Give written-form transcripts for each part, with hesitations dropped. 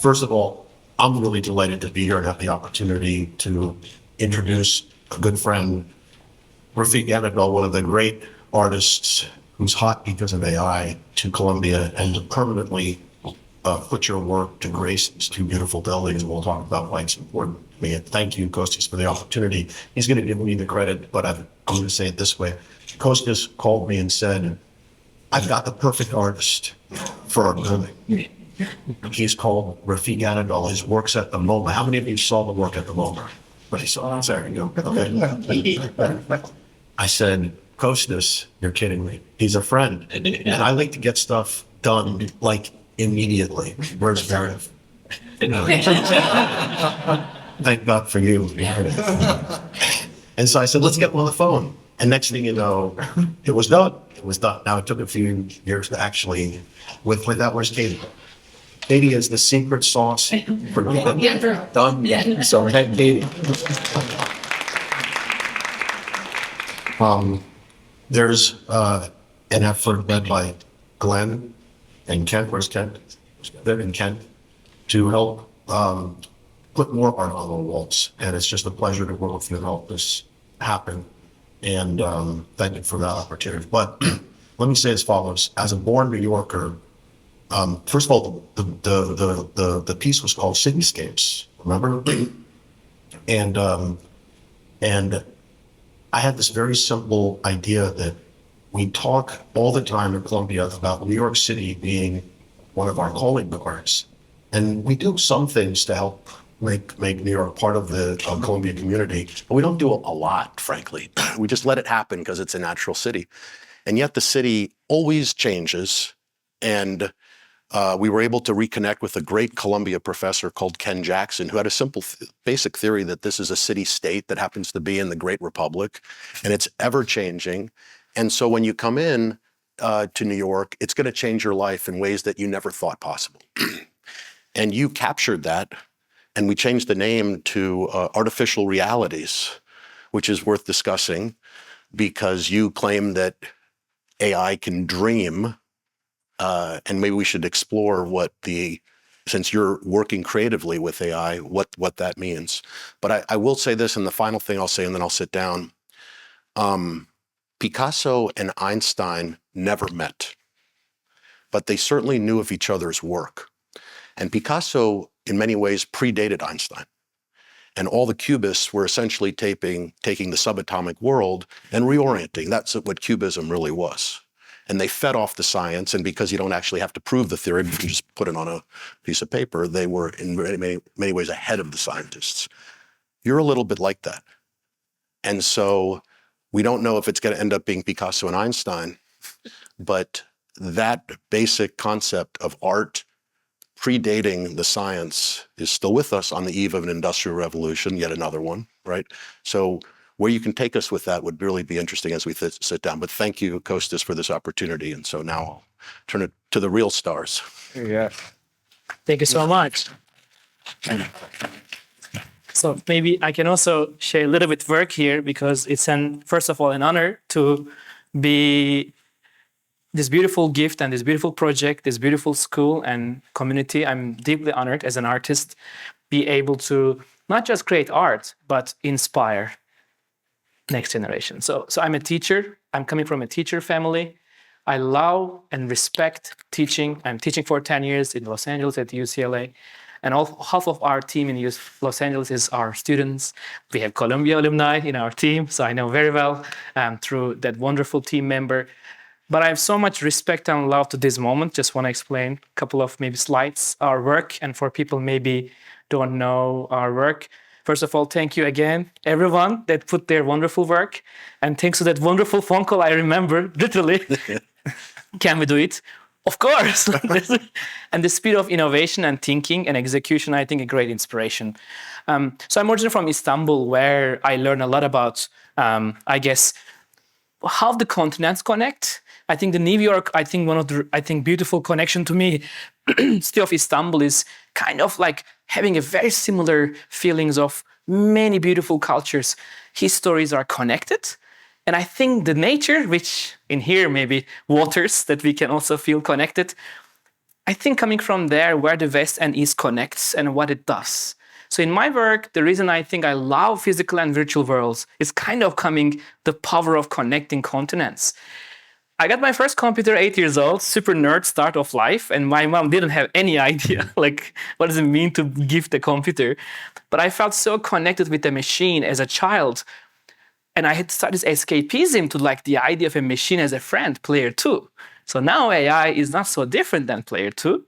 First of all, I'm really delighted to be here and have the opportunity to introduce a good friend, Refik Anadol, one of the great artists who's hot because of AI, to Colombia and to permanently put your work to grace these two beautiful buildings. We'll talk about why it's important to me. And thank you, Kostis, for the opportunity. He's going to give me the credit, but I'm going to say it this way. Kostis called me and said, I've got the perfect artist for our building. He's called Refik Anadol. His work's at the MoMA. How many of you saw the work at the MoMA? But he saw it. There you go. Okay. I said, Kostis, you're kidding me. He's a friend. And I like to get stuff done like immediately. Where's Meredith? Thank God for you. And so I said, let's get him on the phone. And next thing you know, it was done. It was done. Now, it took a few years to actually, with that, where's Katie? Katie is the secret sauce for done. Yeah. So we had Katie. There's an effort led by Glenn and Kent. Where's Kent? And Kent to help put more art on the walls. And it's just a pleasure to work with you to help this happen. And thank you for that opportunity. But let me say as follows: as a born New Yorker, first of all, the piece was called Cityscapes. Remember? And I had this very simple idea that we talk all the time in Colombia about New York City being one of our calling cards, and we do some things to help make New York part of the Colombian community. But we don't do a lot, frankly. We just let it happen because it's a natural city. And yet the city always changes. And we were able to reconnect with a great Columbia professor called Ken Jackson, who had a simple basic theory that this is a city-state that happens to be in the Great Republic, and it's ever-changing. And so when you come in to New York, it's going to change your life in ways that you never thought possible. And you captured that. And we changed the name to Artificial Realities, which is worth discussing because you claim that AI can dream, and maybe we should explore since you're working creatively with AI, what that means. But I will say this, and the final thing I'll say, and then I'll sit down. Picasso and Einstein never met, but they certainly knew of each other's work. And Picasso, in many ways, predated Einstein. And all the cubists were essentially taking the subatomic world and reorienting. That's what cubism really was. And they fed off the science, and because you don't actually have to prove the theory, you can just put it on a piece of paper, they were in many ways ahead of the scientists. You're a little bit like that. And so we don't know if it's going to end up being Picasso and Einstein, but that basic concept of art predating the science is still with us on the eve of an industrial revolution, yet another one, right? So where you can take us with that would really be interesting as we sit down. But thank you, Kostis, for this opportunity. And so now I'll turn it to the real stars. Yeah. Thank you so much. So maybe I can also share a little bit work here because it's first of all, an honor to be this beautiful gift and this beautiful project, this beautiful school and community. I'm deeply honored as an artist, be able to not just create art, but inspire next generation. So I'm a teacher. I'm coming from a teacher family. I love and respect teaching. I'm teaching for 10 years in Los Angeles at UCLA. And half of our team in Los Angeles is our students. We have Columbia alumni in our team, so I know very well through that wonderful team member. But I have so much respect and love to this moment. Just want to explain a couple of maybe slides, our work, and for people maybe don't know our work. First of all, thank you again, everyone that put their wonderful work. And thanks to that wonderful phone call, I remember, literally, can we do it? Of course. And the speed of innovation and thinking and execution, I think, a great inspiration. So I'm originally from Istanbul, where I learned a lot about, I guess, how the continents connect. I think the New York, one of the, beautiful connection to me, city of Istanbul is kind of like having a very similar feelings of many beautiful cultures. Histories are connected. And I think the nature, which in here maybe waters that we can also feel connected, I think coming from there, where the West and East connects and what it does. So in my work, the reason I think I love physical and virtual worlds is kind of coming the power of connecting continents. I got my first computer 8 years old, super nerd start of life, and my mom didn't have any idea like what does it mean to gift a computer. But I felt so connected with the machine as a child, and I had started this escapism to like the idea of a machine as a friend, player 2. So now AI is not so different than player 2,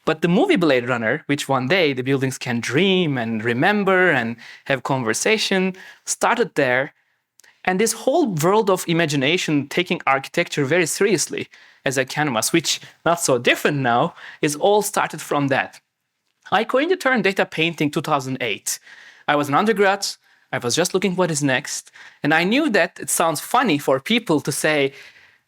but the movie Blade Runner, which one day the buildings can dream and remember and have conversation, started there. And this whole world of imagination taking architecture very seriously as a canvas, which not so different now, is all started from that. I coined the term data painting 2008. I was an undergrad, I was just looking what is next, and I knew that it sounds funny for people to say,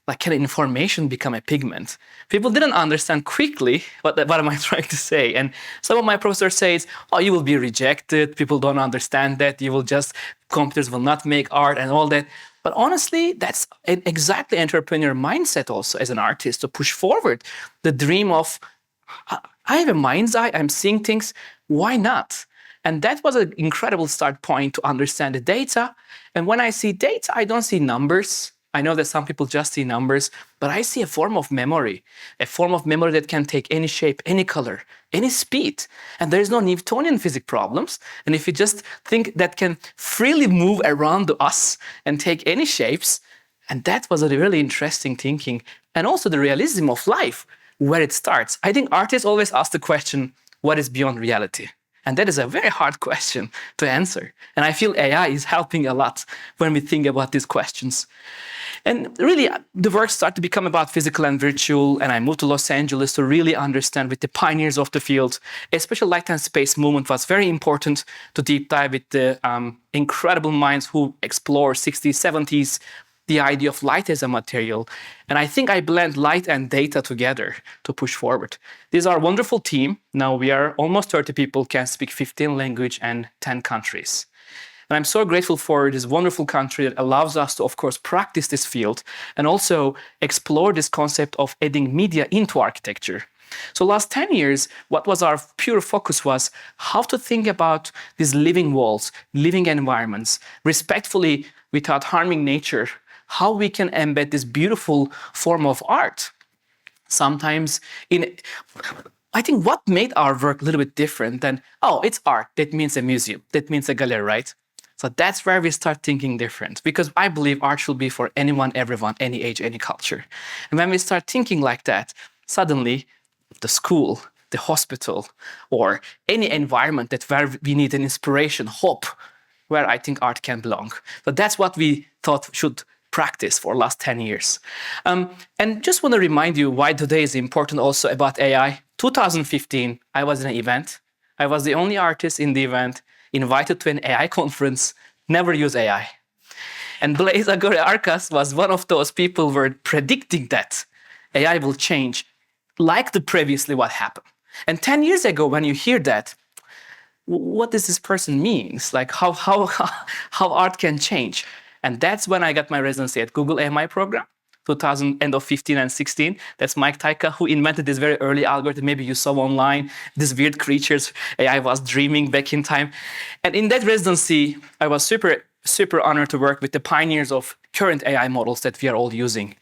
like, can information become a pigment? People didn't understand quickly what am I trying to say. And some of my professors say, oh, you will be rejected. People don't understand that. Computers will not make art and all that. But honestly, that's an exactly entrepreneur mindset also as an artist, to push forward the dream of, I have a mind's eye, I'm seeing things, why not? And that was an incredible start point to understand the data. And when I see data, I don't see numbers. I know that some people just see numbers, but I see a form of memory that can take any shape, any color, any speed. And there is no Newtonian physics problems. And if you just think that can freely move around us and take any shapes, and that was a really interesting thinking. And also the realism of life, where it starts. I think artists always ask the question, what is beyond reality? And that is a very hard question to answer. And I feel AI is helping a lot when we think about these questions. And really, the work started to become about physical and virtual, and I moved to Los Angeles to really understand with the pioneers of the field. Especially light and space movement was very important to deep dive with the incredible minds who explore 60s, 70s, the idea of light as a material. And I think I blend light and data together to push forward. These are a wonderful team. Now we are almost 30 people, can speak 15 languages and 10 countries. And I'm so grateful for this wonderful country that allows us to, of course, practice this field and also explore this concept of adding media into architecture. So last 10 years, what was our pure focus was how to think about these living walls, living environments, respectfully without harming nature, how we can embed this beautiful form of art. Sometimes I think what made our work a little bit different than, oh, it's art, that means a museum, that means a gallery, right? So that's where we start thinking different, because I believe art should be for anyone, everyone, any age, any culture. And when we start thinking like that, suddenly the school, the hospital, or any environment that where we need an inspiration, hope, where I think art can belong. So that's what we thought should practice for last 10 years. And just want to remind you why today is important also about AI. 2015, I was in an event. I was the only artist in the event invited to an AI conference, never use AI. And Blaise Agore-Arcas was one of those people who were predicting that AI will change, like the previously what happened. And 10 years ago, when you hear that, what does this person mean? Like how art can change? And that's when I got my residency at Google AMI program, end of 15 and 16. That's Mike Taika, who invented this very early algorithm. Maybe you saw online, these weird creatures AI was dreaming back in time. And in that residency, I was super honored to work with the pioneers of current AI models that we are all using.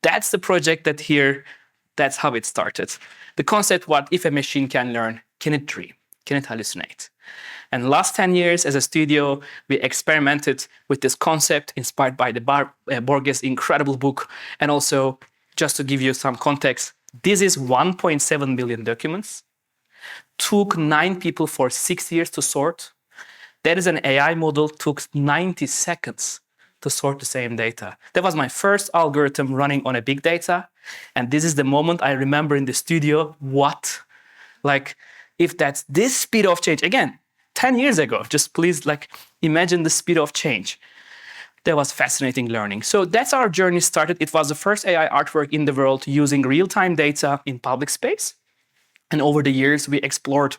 That's the project that's how it started. The concept, what if a machine can learn, can it dream? Can it hallucinate? And last 10 years as a studio, we experimented with this concept inspired by the Borges' incredible book. And also, just to give you some context, this is 1.7 million documents. Took 9 people for 6 years to sort. That is an AI model, took 90 seconds to sort the same data. That was my first algorithm running on a big data. And this is the moment I remember in the studio, what? Like, if that's this speed of change, again, 10 years ago, just please imagine the speed of change. That was fascinating learning. So that's our journey started. It was the first AI artwork in the world using real-time data in public space. And over the years, we explored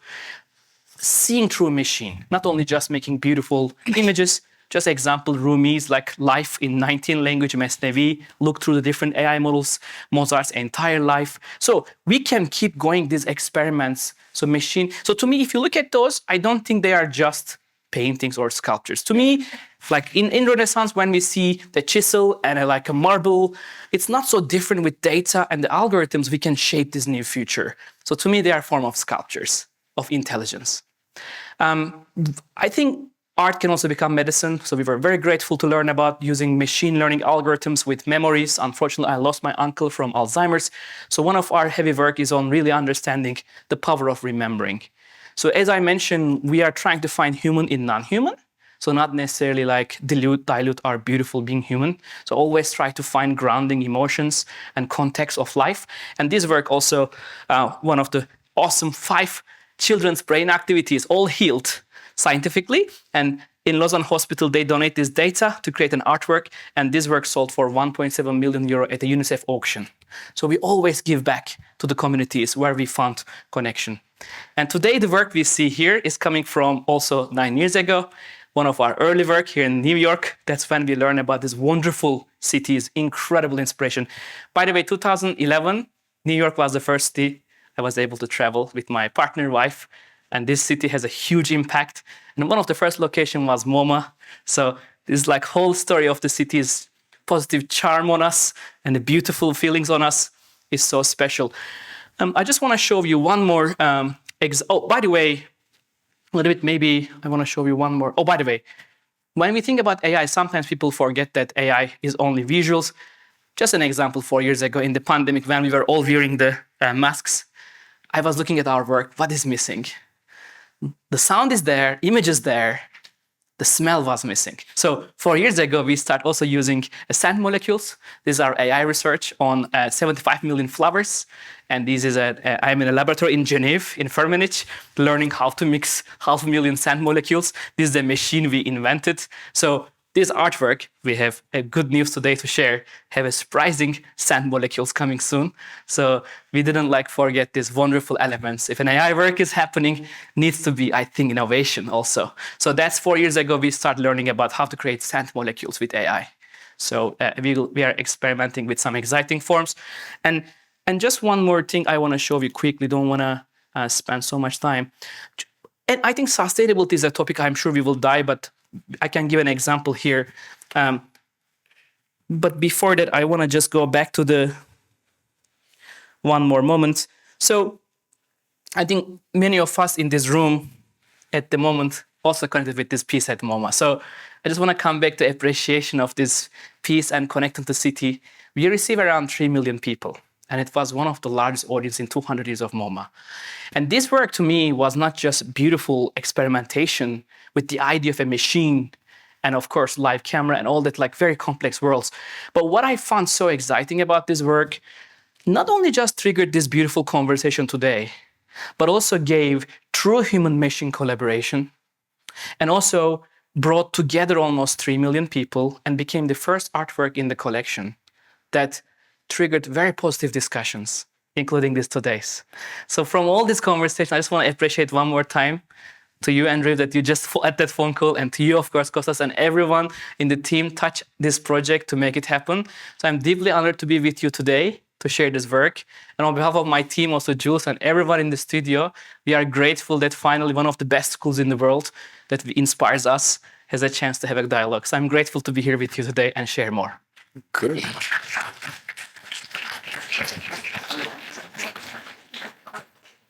seeing through a machine, not only just making beautiful images, Just example, Rumi's like Life in 19 language Mesnevi, look through the different AI models, Mozart's entire life. So we can keep going these experiments. So to me, if you look at those, I don't think they are just paintings or sculptures. To me, like in Renaissance, when we see the chisel and like a marble, it's not so different with data and the algorithms, we can shape this new future. So to me, they are a form of sculptures of intelligence. I think art can also become medicine. So we were very grateful to learn about using machine learning algorithms with memories. Unfortunately, I lost my uncle from Alzheimer's. So one of our heavy work is on really understanding the power of remembering. So as I mentioned, we are trying to find human in non-human. So not necessarily like dilute our beautiful being human. So always try to find grounding emotions and context of life. And this work also, one of the awesome 5 children's brain activities, all healed scientifically. And in Lausanne Hospital, they donate this data to create an artwork. And this work sold for 1.7 million euro at a UNICEF auction. So we always give back to the communities where we found connection. And today, the work we see here is coming from also 9 years ago. One of our early work here in New York. That's when we learned about this wonderful city's incredible inspiration. By the way, 2011, New York was the first city I was able to travel with my partner, wife. And this city has a huge impact. And one of the first locations was MoMA. So this like whole story of the city's positive charm on us and the beautiful feelings on us is so special. I just want to show you one more. By the way, a little bit maybe I want to show you one more. Oh, by the way, when we think about AI, sometimes people forget that AI is only visuals. Just an example, 4 years ago in the pandemic when we were all wearing the masks, I was looking at our work. What is missing? The sound is there, image is there, the smell was missing. So 4 years ago, we started also using scent molecules. This is our AI research on 75 million flowers. And this is I'm in a laboratory in Geneva, in Firmenich, learning how to mix 500,000 scent molecules. This is the machine we invented. So this artwork, we have a good news today to share, have a surprising scent molecules coming soon. So we didn't forget these wonderful elements. If an AI work is happening, needs to be, I think, innovation also. So that's 4 years ago, we started learning about how to create scent molecules with AI. So we are experimenting with some exciting forms. And just one more thing I want to show you quickly, don't want to spend so much time. And I think sustainability is a topic I'm sure we will dive, but I can give an example here. But before that, I want to just go back to the one more moment. So I think many of us in this room at the moment also connected with this piece at MoMA. So I just want to come back to appreciation of this piece and connecting to the city. We receive around 3 million people. And it was one of the largest audiences in 200 years of MoMA. And this work to me was not just beautiful experimentation with the idea of a machine and of course live camera and all that very complex worlds. But what I found so exciting about this work, not only just triggered this beautiful conversation today, but also gave true human-machine collaboration and also brought together almost 3 million people and became the first artwork in the collection that triggered very positive discussions, including this today's. So from all this conversation, I just want to appreciate one more time to you, Andrew, that you just at that phone call, and to you, of course, Kostas, and everyone in the team touched this project to make it happen. So I'm deeply honored to be with you today to share this work. And on behalf of my team, also Jules and everyone in the studio, we are grateful that finally one of the best schools in the world that inspires us has a chance to have a dialogue. So I'm grateful to be here with you today and share more. Good.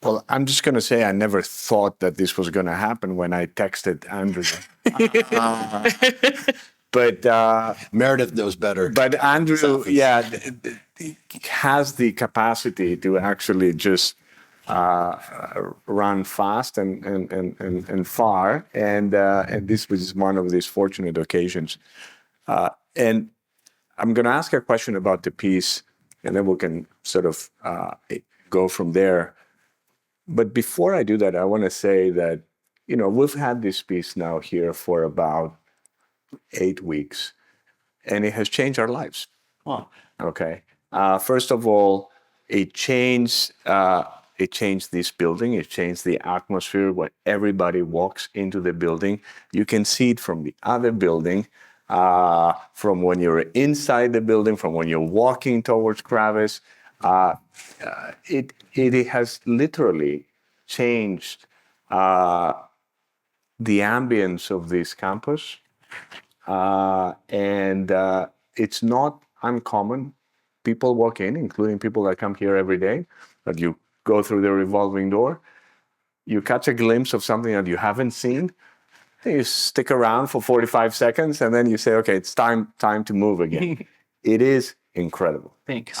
Well, I'm just going to say I never thought that this was going to happen when I texted Andrew. But Meredith knows better. But Andrew, has the capacity to actually just run fast and far, and this was one of these fortunate occasions. And I'm going to ask a question about the piece, and then we can sort of go from there. But before I do that, I want to say that, we've had this piece now here for about 8 weeks, and it has changed our lives. Wow. Okay. First of all, it changed it changed this building. It changed the atmosphere when everybody walks into the building. You can see it from the other building, from when you're inside the building, from when you're walking towards Kravis. It has literally changed the ambience of this campus. And it's not uncommon. People walk in, including people that come here every day, that you go through the revolving door, you catch a glimpse of something that you haven't seen, and you stick around for 45 seconds, and then you say, okay, it's time to move again. It is incredible. Thanks.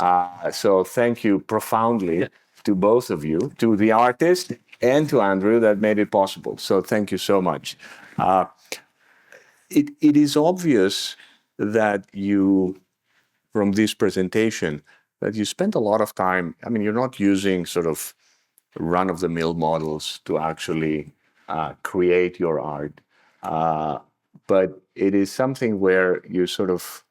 So thank you profoundly to both of you, to the artist and to Andrew that made it possible. So thank you so much. It is obvious that you, from this presentation, that you spent a lot of time. I mean, you're not using sort of run-of-the-mill models to actually create your art, but it is something where you sort of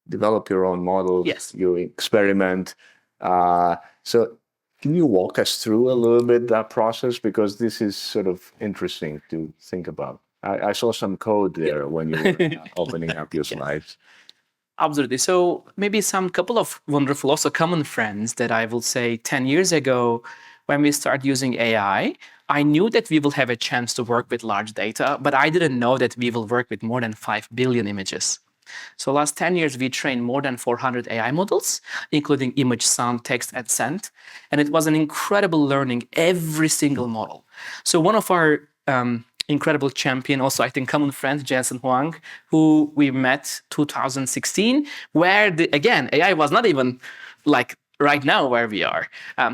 develop your own models. Yes. You experiment. So can you walk us through a little bit that process? Because this is sort of interesting to think about. I saw some code there when you were opening up your slides. Absolutely. So maybe some couple of wonderful, also common friends that I will say 10 years ago, when we started using AI, I knew that we will have a chance to work with large data, but I didn't know that we will work with more than 5 billion images. So last 10 years, we trained more than 400 AI models, including image, sound, text, and scent. And it was an incredible learning, every single model. So one of our incredible champion, also I think common friend, Jensen Huang, who we met 2016, where again, AI was not even like right now where we are.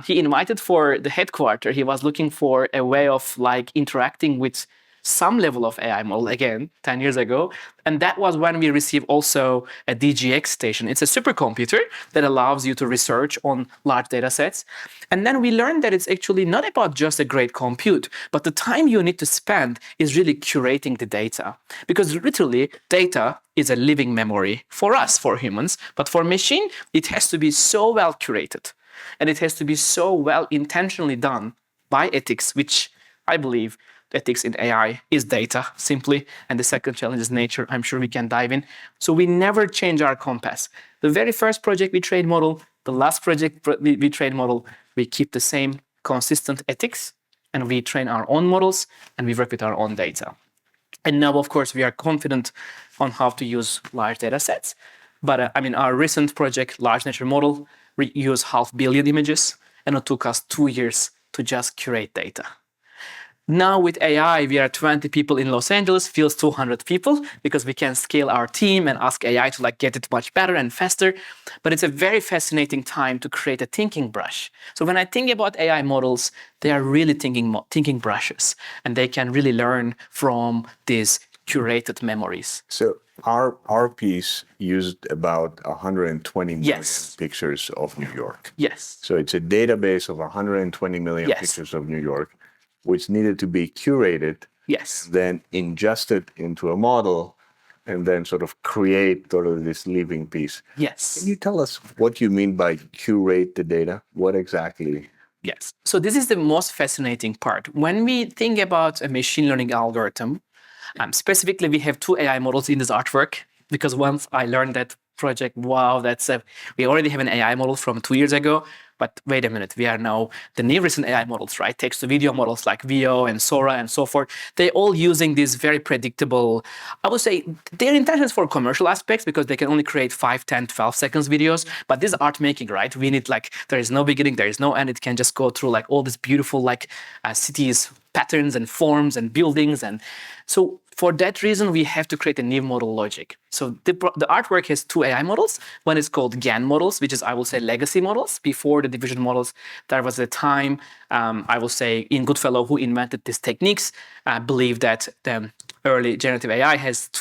He invited for the headquarters. He was looking for a way of like interacting with some level of AI model, again, 10 years ago. And that was when we received also a DGX station. It's a supercomputer that allows you to research on large data sets. And then we learned that it's actually not about just a great compute, but the time you need to spend is really curating the data. Because literally, data is a living memory for us, for humans, but for machine, it has to be so well curated. And it has to be so well intentionally done by ethics, which I believe ethics in AI is data, simply. And the second challenge is nature. I'm sure we can dive in. So we never change our compass. The very first project we trained model, the last project we trained model, we keep the same consistent ethics, and we train our own models, and we work with our own data. And now, of course, we are confident on how to use large data sets. But I mean, our recent project, Large Nature Model, we use 500 million images, and it took us 2 years to just curate data. Now with AI, we are 20 people in Los Angeles, feels 200 people, because we can scale our team and ask AI to like get it much better and faster. But it's a very fascinating time to create a thinking brush. So when I think about AI models, they are really thinking brushes, and they can really learn from these curated memories. So our piece used about 120 million pictures of New York. Yes. So it's a database of 120 million pictures of New York, which needed to be curated, then ingested into a model, and then sort of create sort of this living piece. Yes. Can you tell us what you mean by curate the data? What exactly? Yes. So this is the most fascinating part. When we think about a machine learning algorithm, specifically, we have 2 AI models in this artwork, because once I learned that project, wow, we already have an AI model from 2 years ago. But wait a minute, we are now the new recent AI models, right? Text to video models like VO and Sora and so forth. They're all using these very predictable, I would say their intention is for commercial aspects, because they can only create 5, 10, 12 seconds videos. But this art making, right? We need like, there is no beginning, there is no end. It can just go through like all these beautiful like cities, patterns and forms and buildings. And so for that reason, we have to create a new model logic. So the artwork has 2 AI models. One is called GAN models, which is, I will say, legacy models. Before the diffusion models, there was a time, I will say, in Goodfellow, who invented these techniques, believed that the early generative AI has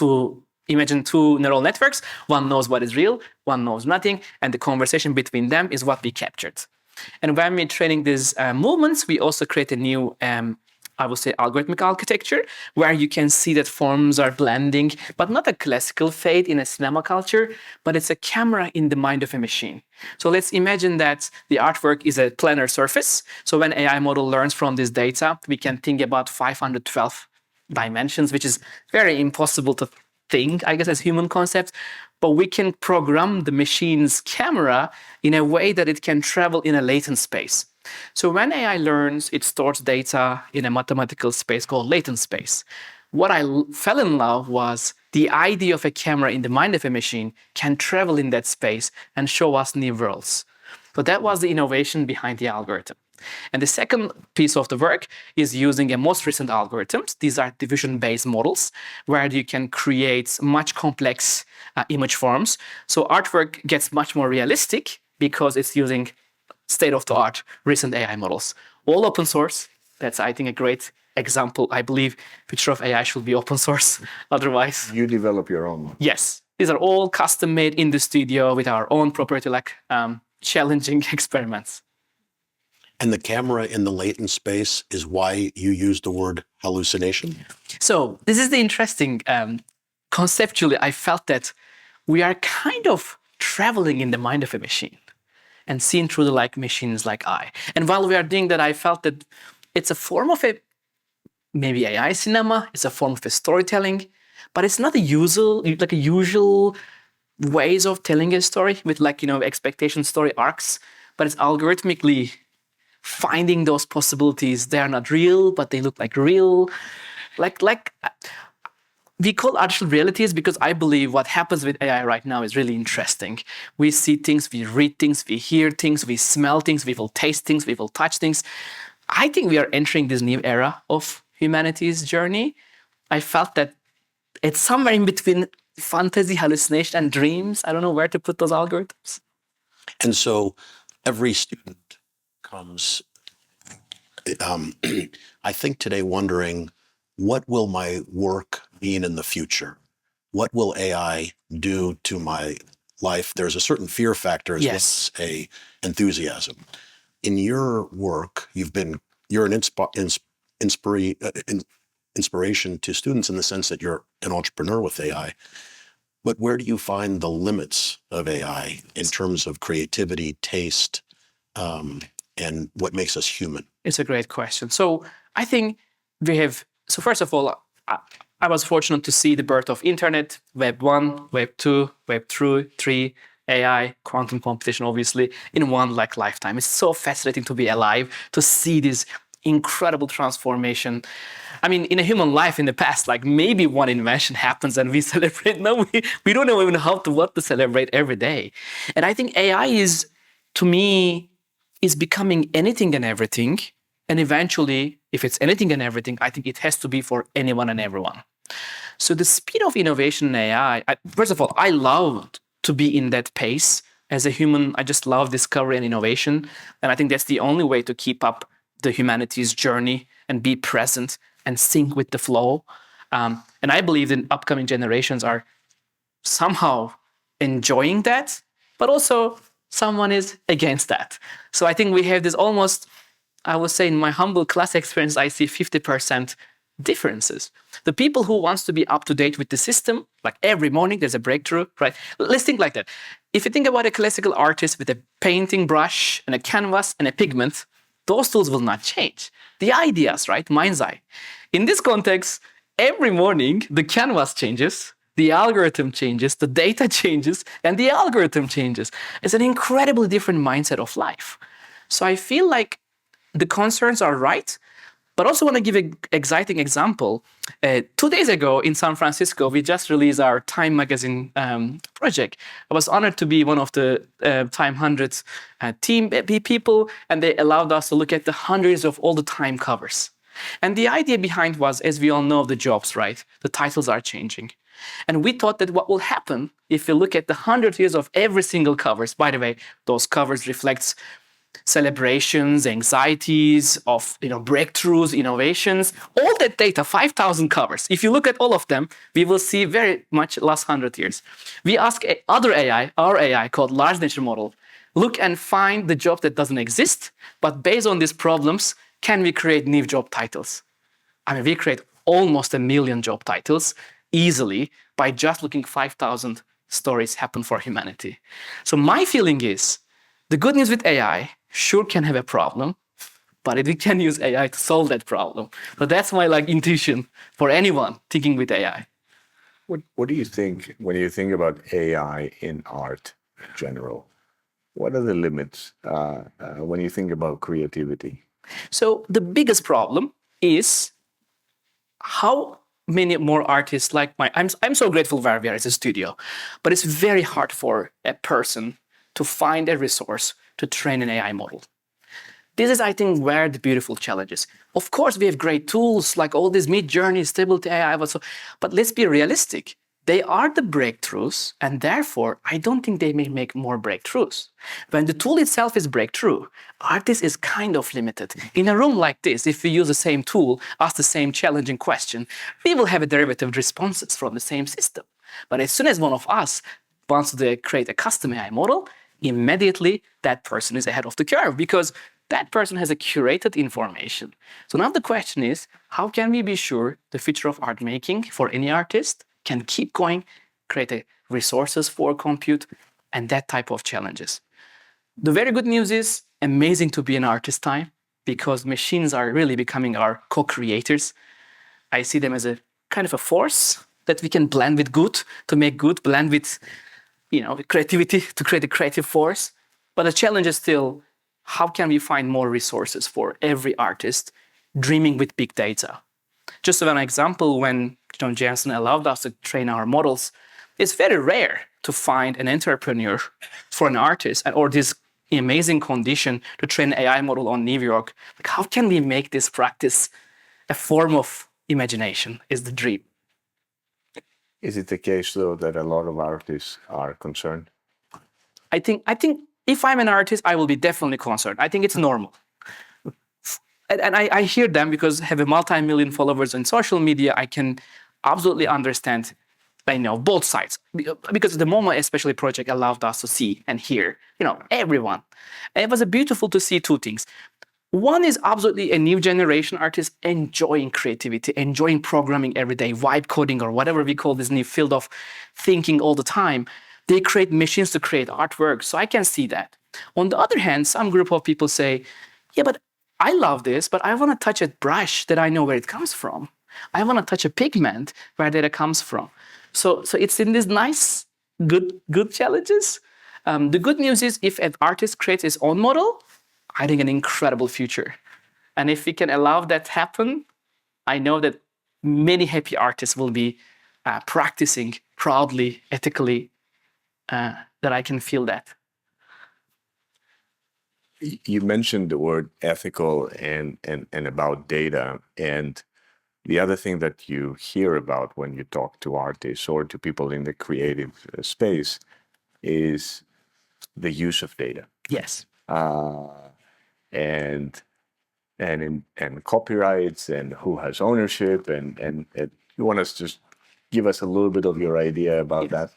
imagine 2 neural networks. One knows what is real, one knows nothing, and the conversation between them is what we captured. And when we're training these movements, we also create a new I would say, algorithmic architecture, where you can see that forms are blending, but not a classical fade in a cinema culture, but it's a camera in the mind of a machine. So let's imagine that the artwork is a planar surface. So when AI model learns from this data, we can think about 512 dimensions, which is very impossible to think, I guess, as human concepts. But we can program the machine's camera in a way that it can travel in a latent space. So when AI learns, it stores data in a mathematical space called latent space. What I fell in love was the idea of a camera in the mind of a machine can travel in that space and show us new worlds. So that was the innovation behind the algorithm. And the second piece of the work is using a most recent algorithms. These are diffusion-based models where you can create much complex image forms. So artwork gets much more realistic because it's using state-of-the-art recent AI models. All open source. That's, I think, a great example. I believe future of AI should be open source. Otherwise, You develop your own one. yes, these are all custom made in the studio with our own proprietary, challenging experiments. And the camera in the latent space is why you use the word hallucination? So this is the interesting, conceptually, I felt that we are kind of traveling in the mind of a machine and seen through the machines like eye. And while we are doing that, I felt that it's a form of maybe AI cinema, it's a form of a storytelling, but it's not a usual ways of telling a story with expectation story arcs, but it's algorithmically finding those possibilities. They are not real, but they look like real. We call artificial realities because I believe what happens with AI right now is really interesting. We see things, we read things, we hear things, we smell things, we will taste things, we will touch things. I think we are entering this new era of humanity's journey. I felt that it's somewhere in between fantasy, hallucination, and dreams. I don't know where to put those algorithms. And so every student comes, I think today, wondering, what will my work mean in the future? What will AI do to my life? There's a certain fear factor as well as a enthusiasm. In your work, you're an inspiration to students in the sense that you're an entrepreneur with AI. But where do you find the limits of AI in terms of creativity, taste, and what makes us human? It's a great question. So I think so first of all, I was fortunate to see the birth of internet, Web 1, Web 2, Web 3, AI, quantum computation, obviously, in one lifetime. It's so fascinating to be alive, to see this incredible transformation. I mean, in a human life in the past, maybe one invention happens and we celebrate. No, we don't know even what to celebrate every day. And I think AI to me, is becoming anything and everything. And eventually, if it's anything and everything, I think it has to be for anyone and everyone. So the speed of innovation in AI, first of all, I love to be in that pace. As a human, I just love discovery and innovation. And I think that's the only way to keep up the humanity's journey and be present and sync with the flow. And I believe that upcoming generations are somehow enjoying that, but also someone is against that. So I think we have this almost, I would say in my humble class experience, I see 50% differences. The people who wants to be up to date with the system, every morning there's a breakthrough, right? Let's think like that. If you think about a classical artist with a painting brush and a canvas and a pigment, those tools will not change. The ideas, right? Mind's eye. In this context, every morning the canvas changes, the algorithm changes, the data changes, and the algorithm changes. It's an incredibly different mindset of life. So I feel like the concerns are right, but also want to give an exciting example. 2 days ago in San Francisco, we just released our Time magazine project. I was honored to be one of the Time 100 team people, and they allowed us to look at the hundreds of all the Time covers. And the idea behind was, as we all know, the jobs, right? The titles are changing. And we thought that what will happen if you look at the 100 years of every single covers, by the way, those covers reflects celebrations, anxieties of breakthroughs, innovations, all that data, 5,000 covers. If you look at all of them, we will see very much last 100 years. We ask other AI, our AI called large language model, look and find the job that doesn't exist, but based on these problems, can we create new job titles? I mean, we create almost 1 million job titles easily by just looking 5,000 stories happen for humanity. So my feeling is, the good news with AI sure can have a problem, but we can use AI to solve that problem. So that's my intuition for anyone thinking with AI. What do you think when you think about AI in art in general? What are the limits when you think about creativity? So the biggest problem is how many more artists like I'm so grateful where we are as a studio, but it's very hard for a person to find a resource to train an AI model. This is, I think, where the beautiful challenge is. Of course, we have great tools like all these Mid-Journey, Stability AI, but let's be realistic. They are the breakthroughs, and therefore, I don't think they may make more breakthroughs. When the tool itself is breakthrough, artist is kind of limited. In a room like this, if we use the same tool, ask the same challenging question, we will have a derivative responses from the same system. But as soon as one of us wants to create a custom AI model, immediately that person is ahead of the curve because that person has a curated information. So now the question is, how can we be sure the future of art making for any artist can keep going, create resources for compute, and that type of challenges? The very good news is, amazing to be an artist time, because machines are really becoming our co-creators. I see them as a kind of a force that we can blend with good to make good, blend with creativity to create a creative force. But the challenge is still, how can we find more resources for every artist dreaming with big data? Just as an example, when Jensen allowed us to train our models, it's very rare to find an entrepreneur for an artist or this amazing condition to train an AI model on New York. How can we make this practice a form of imagination is the dream. Is it the case, though, that a lot of artists are concerned? I think if I'm an artist, I will be definitely concerned. I think it's normal. And I hear them because I have a multi-million followers on social media. I can absolutely understand, both sides. Because the MoMA especially project allowed us to see and hear, everyone. And it was beautiful to see two things. One is absolutely a new generation artist enjoying creativity, enjoying programming every day, vibe coding or whatever we call this new field of thinking all the time. They create machines to create artwork. So I can see that. On the other hand, some group of people say, yeah, but I love this, but I want to touch a brush that I know where it comes from. I want to touch a pigment where data comes from. So it's in these nice, good challenges. The good news is if an artist creates his own model, I think an incredible future. And if we can allow that to happen, I know that many happy artists will be practicing proudly, ethically, that I can feel that. You mentioned the word ethical and about data. And the other thing that you hear about when you talk to artists or to people in the creative space is the use of data. Yes. And copyrights and who has ownership and you want us to just give us a little bit of your idea about that?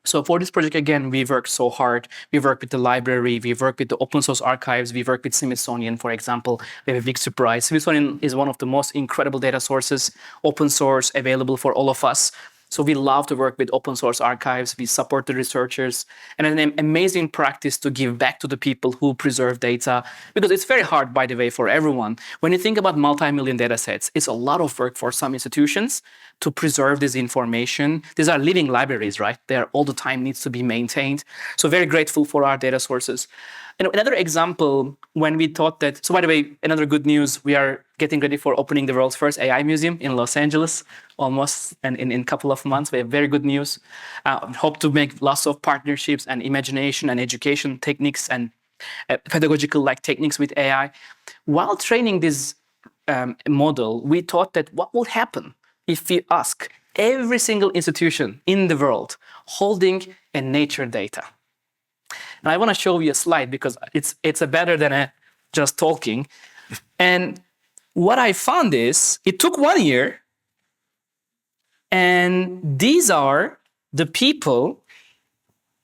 So for this project, again, we worked so hard. We worked with the library, we worked with the open source archives, we worked with Smithsonian, for example. We have a big surprise. Smithsonian is one of the most incredible data sources, open source, available for all of us. So we love to work with open source archives. We support the researchers, and an amazing practice to give back to the people who preserve data, because it's very hard, by the way, for everyone. When you think about multi-million data sets, it's a lot of work for some institutions to preserve this information. These are living libraries, right? They are all the time needs to be maintained. So very grateful for our data sources. And another example, when we thought that, so by the way, another good news, we are getting ready for opening the world's first AI museum in Los Angeles, almost, and in a couple of months. We have very good news. Hope to make lots of partnerships and imagination and education techniques and pedagogical techniques with AI. While training this model, we thought that what will happen if we ask every single institution in the world holding a nature data. And I want to show you a slide because it's better than just talking. And what I found is, it took 1 year, and these are the people,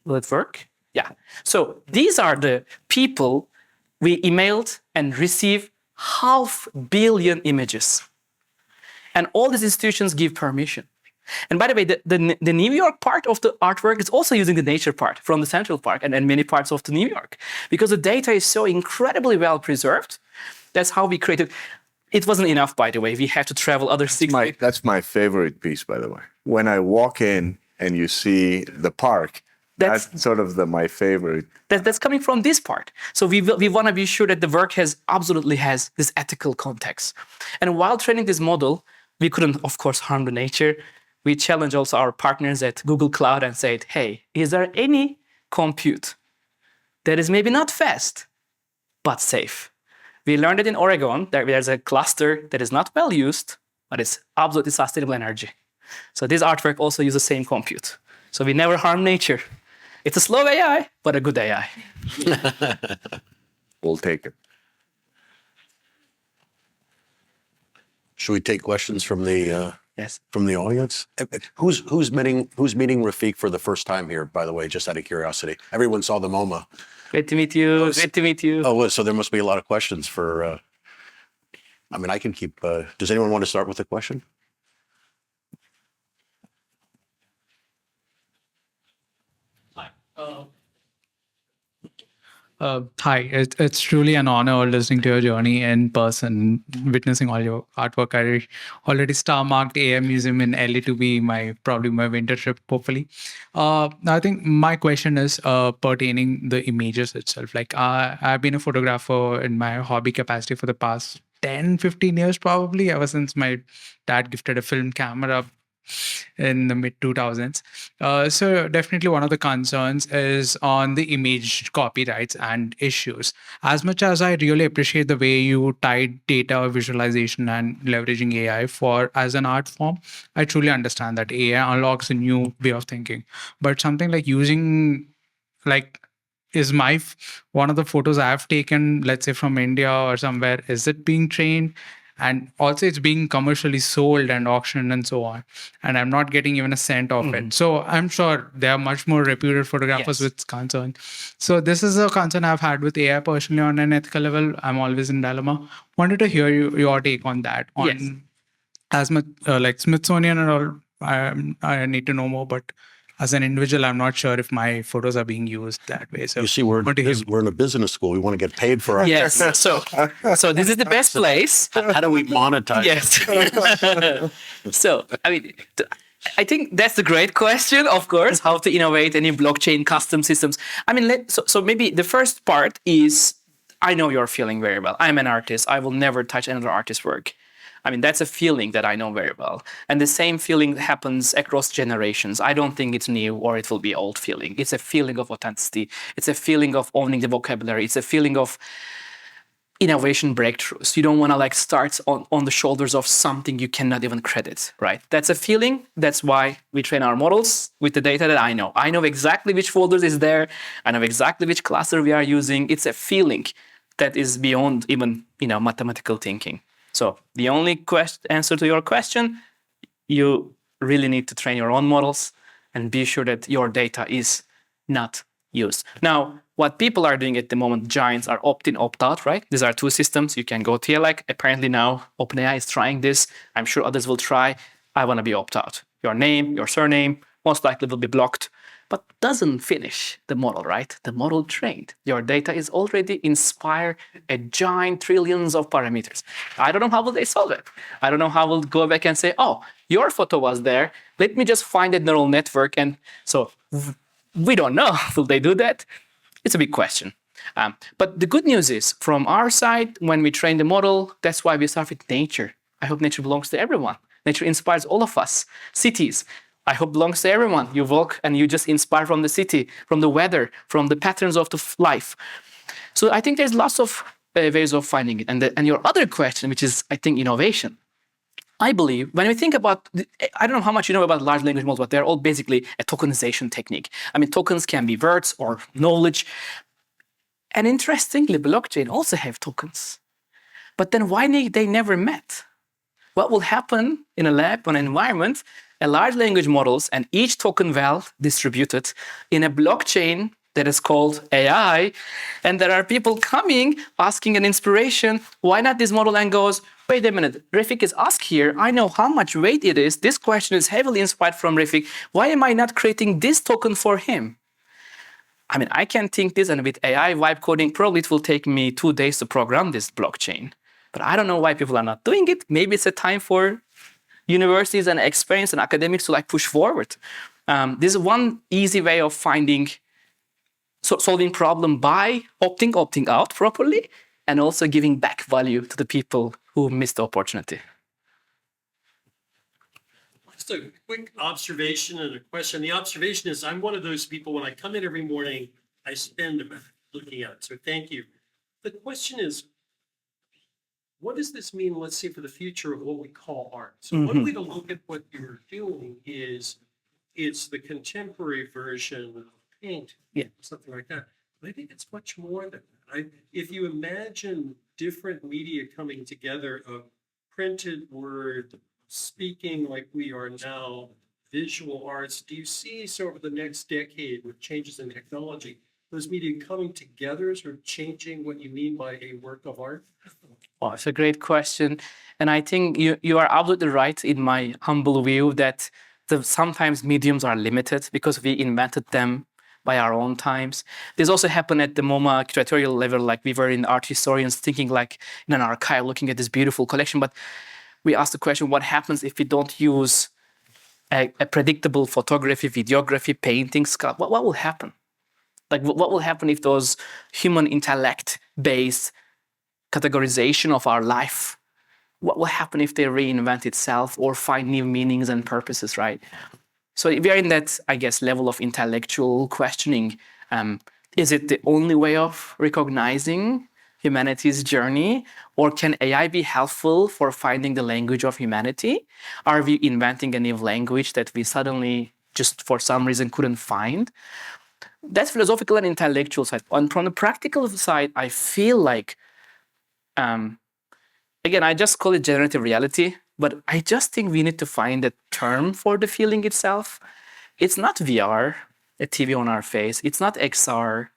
will it work? Yeah. So these are the people we emailed and received 500 million images. And all these institutions give permission. And by the way, the New York part of the artwork is also using the nature part from the Central Park and many parts of the New York, because the data is so incredibly well preserved. That's how we created. It wasn't enough, by the way. We had to travel other 60. That's my favorite piece, by the way. When I walk in and you see the park, that's sort of my favorite. That's coming from this part. So we want to be sure that the work absolutely has this ethical context. And while training this model, we couldn't, of course, harm the nature. We challenged also our partners at Google Cloud and said, hey, is there any compute that is maybe not fast, but safe? We learned it in Oregon, that there's a cluster that is not well used, but it's absolutely sustainable energy. So this artwork also uses the same compute. So we never harm nature. It's a slow AI, but a good AI. We'll take it. Should we take questions from the Yes. from the audience? Who's meeting Refik for the first time here, by the way, just out of curiosity? Everyone saw the MoMA. Great to meet you. Great to meet you. Oh, so there must be a lot of questions for, I mean, I can keep, does anyone want to start with a question? Hi, it's truly an honor listening to your journey in person, witnessing all your artwork. I already star-marked AI Museum in LA to be probably my winter trip, hopefully. I think my question is pertaining the images itself. Like I've been a photographer in my hobby capacity for the past 10, 15 years, probably, ever since my dad gifted a film camera in the mid 2000s. So definitely one of the concerns is on the image copyrights and issues. As much as I really appreciate the way you tied data visualization and leveraging AI as an art form, I truly understand that AI unlocks a new way of thinking. But something like using is one of the photos I've taken, let's say from India or somewhere, is it being trained? And also it's being commercially sold and auctioned and so on. And I'm not getting even a cent of it. So I'm sure there are much more reputed photographers with concern. So this is a concern I've had with AI personally on an ethical level. I'm always in dilemma. Wanted to hear your take on that. As much like Smithsonian and all, I need to know more, but as an individual, I'm not sure if my photos are being used that way. So You see, we're in a business school. We want to get paid for our. Yes. So this is the best place. How do we monetize? Yes. So, I mean, I think that's a great question, of course, how to innovate any blockchain custom systems. I mean, so maybe the first part is, I know you're feeling very well. I'm an artist. I will never touch another artist's work. I mean, that's a feeling that I know very well. And the same feeling happens across generations. I don't think it's new or it will be old feeling. It's a feeling of authenticity. It's a feeling of owning the vocabulary. It's a feeling of innovation breakthroughs. You don't want to start on the shoulders of something you cannot even credit, right? That's a feeling. That's why we train our models with the data that I know. I know exactly which folders is there. I know exactly which cluster we are using. It's a feeling that is beyond even, mathematical thinking. So the only answer to your question, you really need to train your own models and be sure that your data is not used. Now, what people are doing at the moment, giants, are opt-in, opt-out, right? These are two systems. You can go to apparently now OpenAI is trying this. I'm sure others will try. I want to be opt-out. Your name, your surname, most likely will be blocked. But doesn't finish the model, right? The model trained. Your data is already inspired a giant trillions of parameters. I don't know how will they solve it. I don't know how we'll go back and say, oh, your photo was there. Let me just find a neural network. And so we don't know. Will they do that? It's a big question. But the good news is, from our side, when we train the model, that's why we start with nature. I hope nature belongs to everyone. Nature inspires all of us. Cities, I hope belongs to everyone. You walk and you just inspire from the city, from the weather, from the patterns of the life. So I think there's lots of ways of finding it. And your other question, which is, I think, innovation. I believe when we think about, I don't know how much you know about large language models, but they're all basically a tokenization technique. I mean, tokens can be words or knowledge. And interestingly, blockchain also have tokens. But then why they never met? What will happen in a lab, on an environment, a large language models and each token well distributed in a blockchain that is called AI, and there are people coming asking an inspiration, why not this model, and goes, wait a minute, Refik is asked here, I know how much weight it is. This question is heavily inspired from Refik. Why am I not creating this token for him? I mean, I can think this, and with AI vibe coding, probably it will take me 2 days to program this blockchain. But I don't know why people are not doing it. Maybe it's a time for universities and experience and academics to like push forward. This is one easy way of solving problem by opting out properly, and also giving back value to the people who missed the opportunity. Just a quick observation and a question. The observation is I'm one of those people, when I come in every morning, I spend a minute looking at it. So thank you. The question is, what does this mean, let's say, for the future of what we call art? So one way to look at what you're doing is it's the contemporary version of paint, something like that. But I think it's much more than that. If you imagine different media coming together of printed word, speaking like we are now, visual arts, do you see sort of the next decade with changes in technology, those media coming together, sort of changing what you mean by a work of art? Oh, it's a great question. And I think you are absolutely right in my humble view that sometimes mediums are limited because we invented them by our own times. This also happened at the MoMA curatorial level, like we were in art historians thinking like in an archive looking at this beautiful collection, but we asked the question, what happens if we don't use a predictable photography, videography, painting, sculpt? What will happen? Like, what will happen if those human intellect-based categorization of our life, what will happen if they reinvent itself or find new meanings and purposes, right? So we are in that, I guess, level of intellectual questioning. Is it the only way of recognizing humanity's journey, or can AI be helpful for finding the language of humanity? Are we inventing a new language that we suddenly just for some reason couldn't find? That's philosophical and intellectual side. And from the practical side, I feel like, again, I just call it generative reality, but I just think we need to find a term for the feeling itself. It's not VR, a TV on our face. It's not XR.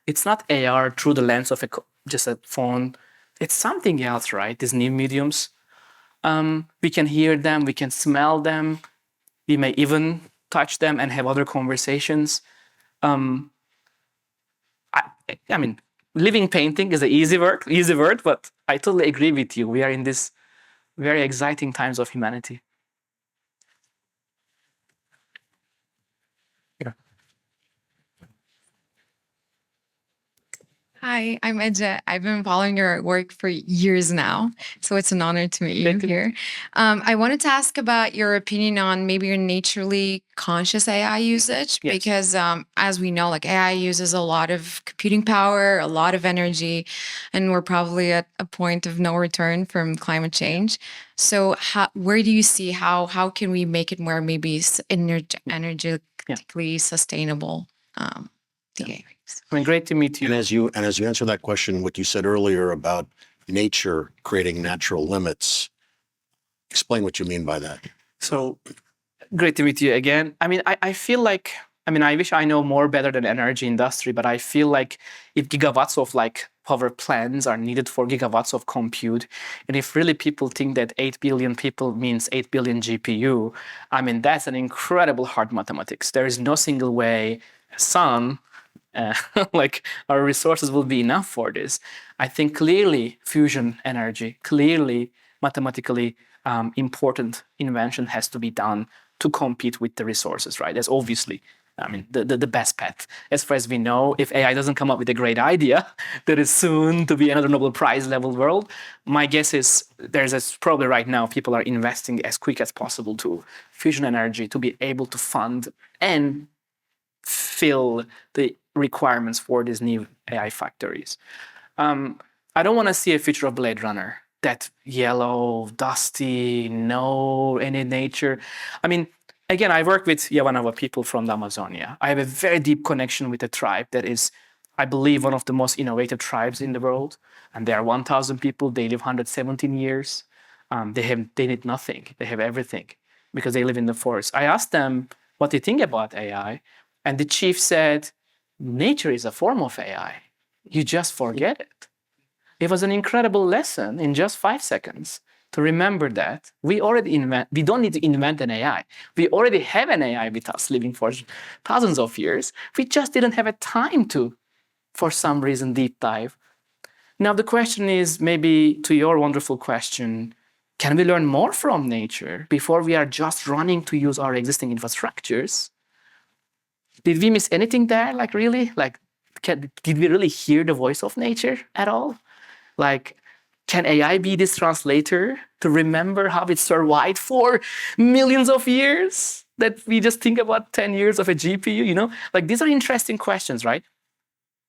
It's not AR through the lens of just a phone. It's something else, right? These new mediums. We can hear them, we can smell them. We may even touch them and have other conversations. I mean, living painting is an easy word, but I totally agree with you. We are in this very exciting times of humanity. Hi, I'm Edja. I've been following your work for years now, so it's an honor to meet you here. I wanted to ask about your opinion on maybe your naturally conscious AI usage, because as we know, like AI uses a lot of computing power, a lot of energy, and we're probably at a point of no return from climate change. So where do you see how can we make it more maybe energetically sustainable? I mean, great to meet you. And as you answer that question, what you said earlier about nature creating natural limits, explain what you mean by that. So great to meet you again. I mean, I feel like, I wish I know more better than energy industry, but I feel like if gigawatts of like power plants are needed for gigawatts of compute, and if really people think that 8 billion people means 8 billion GPU, I mean, that's an incredible hard mathematics. There is no single way sun, like our resources will be enough for this. I think clearly fusion energy, clearly mathematically important invention has to be done to compete with the resources, right? That's obviously, the best path. As far as we know, if AI doesn't come up with a great idea that is soon to be another Nobel Prize level world, my guess is probably right now people are investing as quick as possible to fusion energy to be able to fund and fill the requirements for these new AI factories. I don't want to see a future of Blade Runner, that yellow, dusty, no any nature. I mean, again, I work with Yavanova people from the Amazonia. I have a very deep connection with a tribe that is, I believe, one of the most innovative tribes in the world. And they are 1,000 people. They live 117 years. They need nothing. They have everything because they live in the forest. I asked them what they think about AI. And the chief said, nature is a form of AI. You just forget it. It was an incredible lesson in just 5 seconds. to remember that we don't need to invent an AI. We already have an AI with us living for thousands of years. We just didn't have a time to, for some reason, deep dive. Now, the question is, maybe to your wonderful question, can we learn more from nature before we are just running to use our existing infrastructures? Did we miss anything there? Like, really? Like, did we really hear the voice of nature at all? Like, can AI be this translator to remember how it survived for millions of years that we just think about 10 years of a GPU, you know? Like, these are interesting questions, right?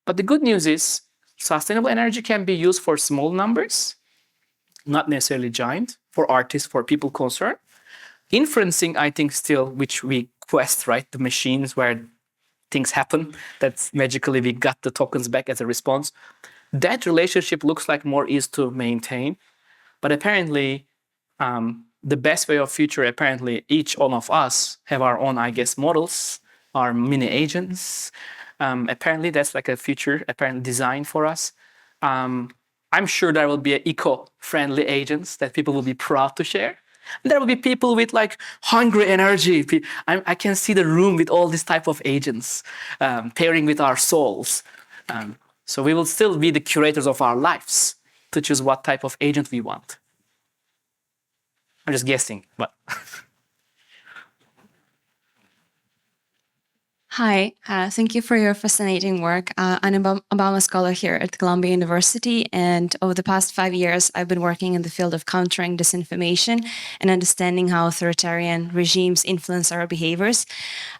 But the good news is sustainable energy can be used for small numbers, not necessarily giant, for artists, for people concerned. Inferencing, I think still, which we quest, right? The machines where things happen, that magically we got the tokens back as a response. That relationship looks like more easy to maintain. But apparently, the best way of future, apparently, each one of us have our own, I guess, models, our mini agents. Apparently, that's like a future, apparently designed for us. I'm sure there will be eco-friendly agents that people will be proud to share. There will be people with like hungry energy. I can see the room with all this type of agents pairing with our souls. So we will still be the curators of our lives to choose what type of agent we want. I'm just guessing, but. Hi, thank you for your fascinating work. I'm an Obama Scholar here at Columbia University, and over the past 5 years, I've been working in the field of countering disinformation and understanding how authoritarian regimes influence our behaviors.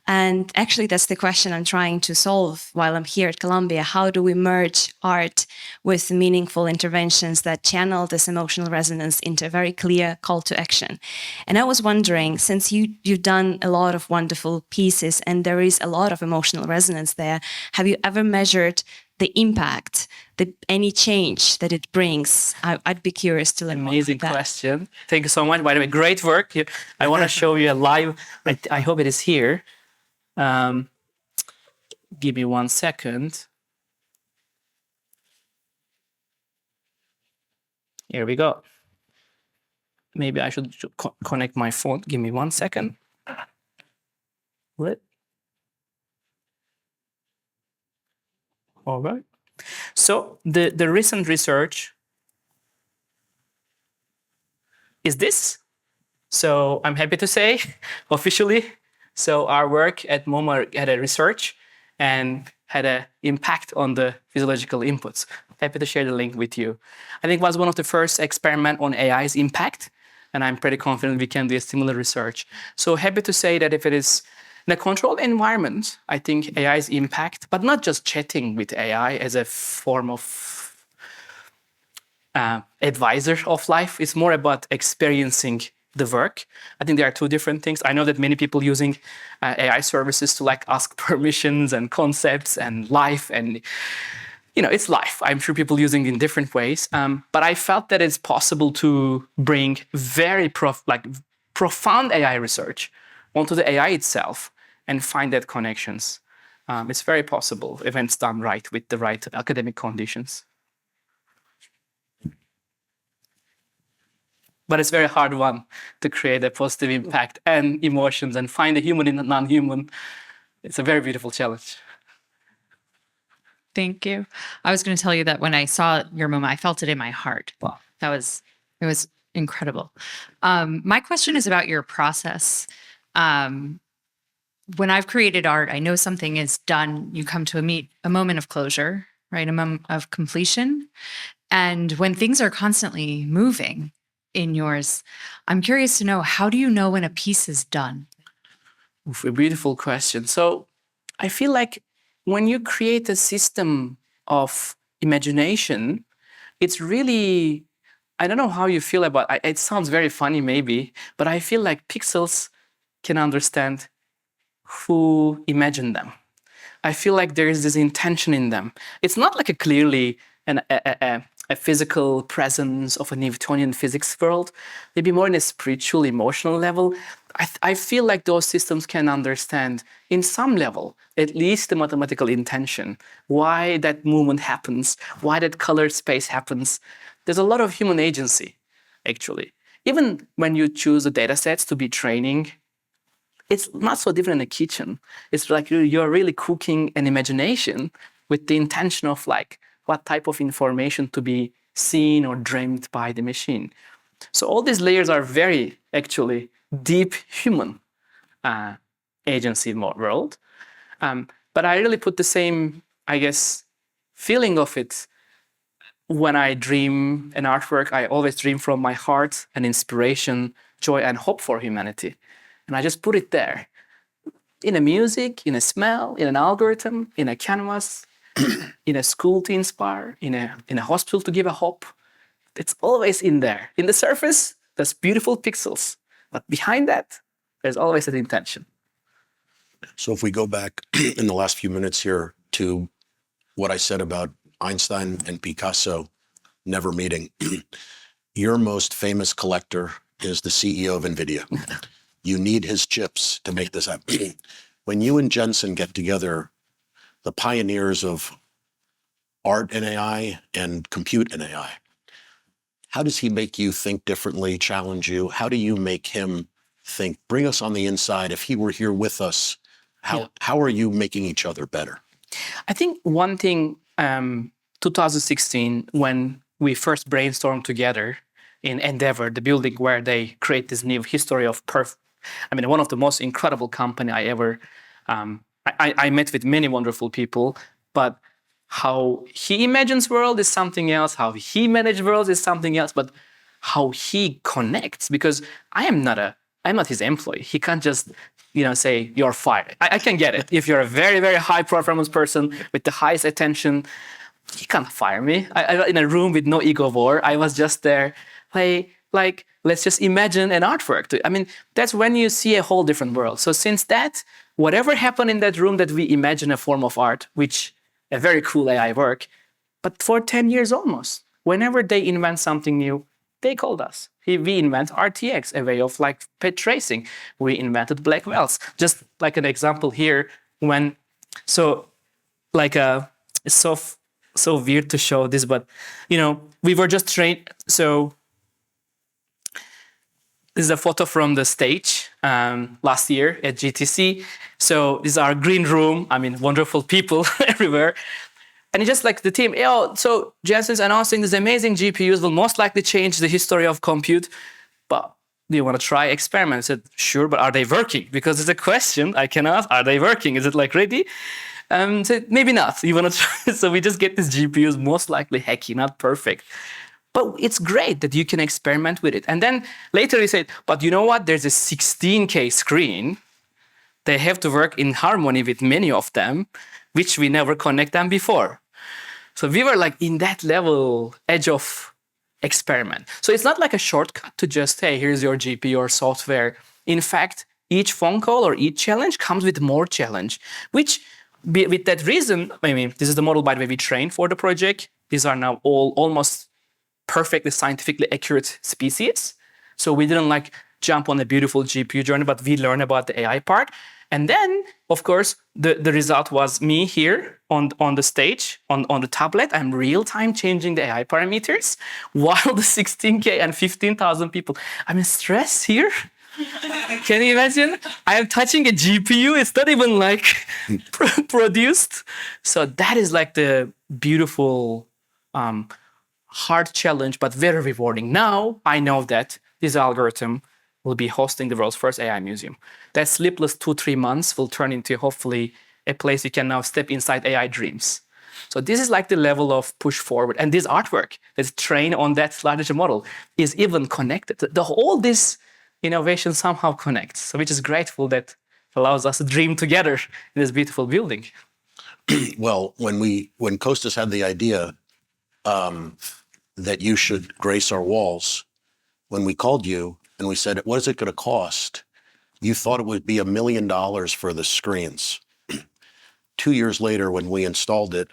And actually, that's the question I'm trying to solve while I'm here at Columbia. How do we merge art with meaningful interventions that channel this emotional resonance into a very clear call to action? And I was wondering, since you've done a lot of wonderful pieces and there is a lot of emotional resonance there, have you ever measured the impact, any change that it brings? I'd be curious to learn more. Amazing question. Thank you so much. By the way, great work. I want to show you a live. I hope it is here. Give me 1 second. Here we go. Maybe I should connect my phone. Give me 1 second. What? All right. So the recent research is this. So I'm happy to say officially. So our work at MoMA had a research and had an impact on the physiological inputs. Happy to share the link with you. I think it was one of the first experiment on AI's impact, and I'm pretty confident we can do a similar research. So happy to say that if it is in a controlled environment, I think AI's impact, but not just chatting with AI as a form of advisor of life, it's more about experiencing the work. I think there are two different things. I know that many people using AI services to like ask permissions and concepts and life and, you know, it's life. I'm sure people using it in different ways. But I felt that it's possible to bring very profound AI research onto the AI itself and find that connections. It's very possible if it's done right with the right academic conditions. But it's a very hard one to create a positive impact and emotions and find a human in a non-human. It's a very beautiful challenge. Thank you. I was going to tell you that when I saw your MoMA, I felt it in my heart. Wow. It was incredible. My question is about your process. When I've created art, I know something is done. You come to a moment of closure, right? A moment of completion. And when things are constantly moving in yours, I'm curious to know, how do you know when a piece is done? Oof, a beautiful question. So I feel like when you create a system of imagination, it's really, I don't know how you feel about it. It sounds very funny maybe, but I feel like pixels can understand who imagined them. I feel like there is this intention in them. It's not like a clearly a physical presence of a Newtonian physics world, maybe more in a spiritual, emotional level. I feel like those systems can understand, in some level, at least the mathematical intention, why that movement happens, why that color space happens. There's a lot of human agency, actually. even when you choose the data sets to be training, it's not so different in the kitchen. It's like you're really cooking an imagination with the intention of like what type of information to be seen or dreamed by the machine. So all these layers are very actually deep human agency world. But I really put the same, I guess, feeling of it when I dream an artwork. I always dream from my heart and inspiration, joy, and hope for humanity. And I just put it there in a music, in a smell, in an algorithm, in a canvas, in a school to inspire, in a hospital to give a hope. It's always in there. In the surface, there's beautiful pixels. But behind that, there's always an intention. So if we go back in the last few minutes here to what I said about Einstein and Picasso never meeting, your most famous collector is the CEO of NVIDIA. You need his chips to make this happen. When you and Jensen get together, the pioneers of art and AI and compute and AI, how does he make you think differently, challenge you? How do you make him think? Bring us on the inside. If he were here with us, how are you making each other better? I think one thing, 2016, when we first brainstormed together in Endeavor, the building where they create this new history of one of the most incredible company I ever, I met with many wonderful people, but how he imagines world is something else, how he manages world is something else, but how he connects, because I'm not his employee. He can't just, say you're fired. I can get it. If you're a very, very high performance person with the highest attention, he can't fire me. I in a room with no ego war. I was just there, like let's just imagine an artwork. That's when you see a whole different world. So since that, whatever happened in that room that we imagine a form of art, which a very cool AI work, but for 10 years almost, whenever they invent something new, they called us. We invent RTX, a way of like pet tracing. We invented black wells. Just like an example here, it's so weird to show this, but we were just trained. So this is a photo from the stage last year at GTC. So this is our green room. Wonderful people everywhere. And it's just like the team, so Jensen's announcing these amazing GPUs will most likely change the history of compute. But do you want to try experiment? I said, sure, but are they working? Because it's a question I can ask, are they working? Is it like ready? Said, maybe not. You want to try? So we just get these GPUs most likely hacky, not perfect. But it's great that you can experiment with it. And then later he said, but you know what? There's a 16K screen. They have to work in harmony with many of them, which we never connect them before. So we were like in that level, edge of experiment. So it's not like a shortcut to just, hey, here's your GPU or software. In fact, each phone call or each challenge comes with more challenge, which with that reason, this is the model, by the way, we trained for the project. These are now all almost perfectly scientifically accurate species. So we didn't like jump on a beautiful GPU journey, but we learned about the AI part. And then, of course, the result was me here on the stage, on the tablet. I'm real-time changing the AI parameters, while the 16K and 15,000 people, I'm in stress here. Can you imagine? I am touching a GPU. It's not even like produced. So that is like the beautiful, hard challenge, but very rewarding. Now I know that this algorithm will be hosting the world's first AI museum. That sleepless 2-3 months will turn into hopefully a place you can now step inside AI dreams. So this is like the level of push forward. And this artwork that's trained on that large model is even connected. All this innovation somehow connects. So which is grateful that allows us to dream together in this beautiful building. Well, when Kostas had the idea that you should grace our walls, when we called you and we said, what is it going to cost? You thought it would be $1 million for the screens. 2 years later, when we installed it,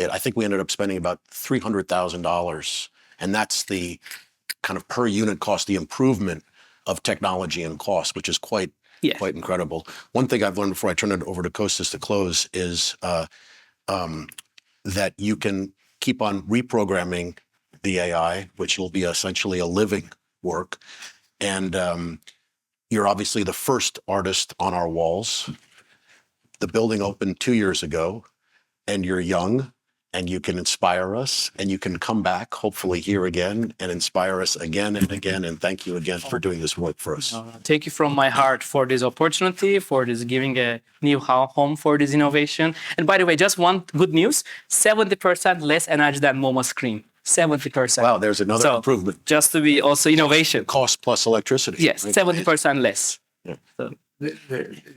I think we ended up spending about $300,000. And that's the kind of per unit cost, the improvement of technology and cost, which is quite incredible. One thing I've learned before I turn it over to Kostas to close is that you can keep on reprogramming the AI, which will be essentially a living work. And you're obviously the first artist on our walls. The building opened 2 years ago, and you're young, and you can inspire us, and you can come back, hopefully here again, and inspire us again and again. And thank you again for doing this work for us. Thank you from my heart for this opportunity, for this giving a new home for this innovation. And by the way, just one good news, 70% less energy than MoMA screen. 70%. Wow, there's another improvement. Just to be also innovation. Cost plus electricity. Yes, right? 70% less. Yeah. So,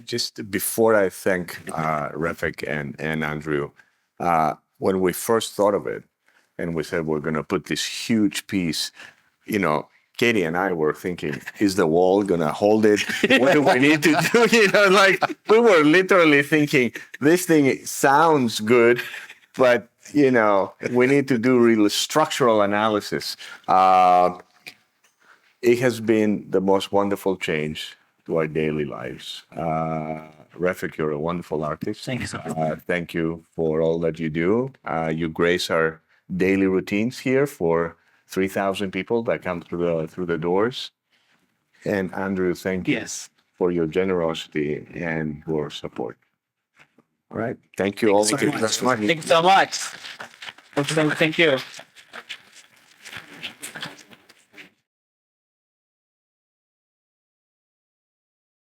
Just before I thank Refik and Andrew, when we first thought of it and we said we're going to put this huge piece, you know, Katie and I were thinking, is the wall going to hold it? What do we need to do? You know, like we were literally thinking, this thing sounds good, but, you know, we need to do real structural analysis. It has been the most wonderful change to our daily lives. Refik, you're a wonderful artist. Thank you so much. Thank you for all that you do. You grace our daily routines here for 3,000 people that come through the doors. And Andrew, thank you for your generosity and your support. All right. Thank you all. Thank you so much. Thank you.